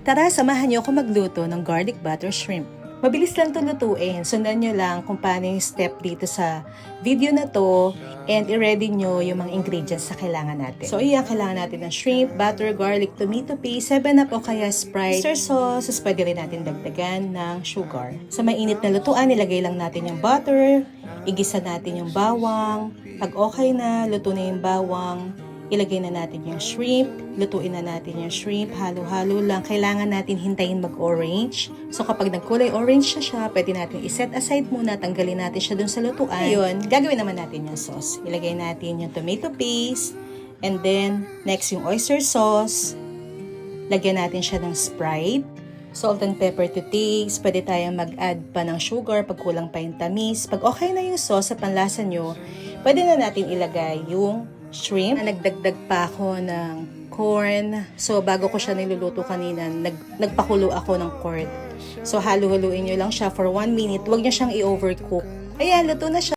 Tara, samahan niyo ako magluto ng garlic butter shrimp. Mabilis lang ito lutuin. Sundan nyo lang kung paano yung step dito sa video na to and i-ready nyo yung mga ingredients na kailangan natin. So, iyan, kailangan natin ng shrimp, butter, garlic, tomato paste, 7-Up o kaya Sprite, oyster sauce, pwede rin natin dagdagan ng sugar. Sa mainit na lutuan, ilagay lang natin yung butter, igisa natin yung bawang. Pag okay na, luto na yung bawang, ilagay na natin yung shrimp, lutuin na natin yung shrimp, halo-halo lang. Kailangan natin hintayin mag-orange. So kapag nagkulay orange na siya, pwede natin iset aside muna, tanggalin natin siya dun sa lutuan. Ayun, gagawin naman natin yung sauce. Ilagay natin yung tomato paste, and then next yung oyster sauce. Lagyan natin siya ng Sprite. Salt and pepper to taste. Pwede tayong mag-add pa ng sugar pag kulang pa yung tamis. Pag okay na yung sauce sa panlasa nyo, pwede na natin ilagay yung shrimp. Nagdagdag pa ako ng corn. So, bago ko siya niluluto kanina, nagpakulo ako ng corn. So, halo-haluin nyo lang siya for 1 minute. Huwag nyo siyang i-overcook. Ayan, luto na siya.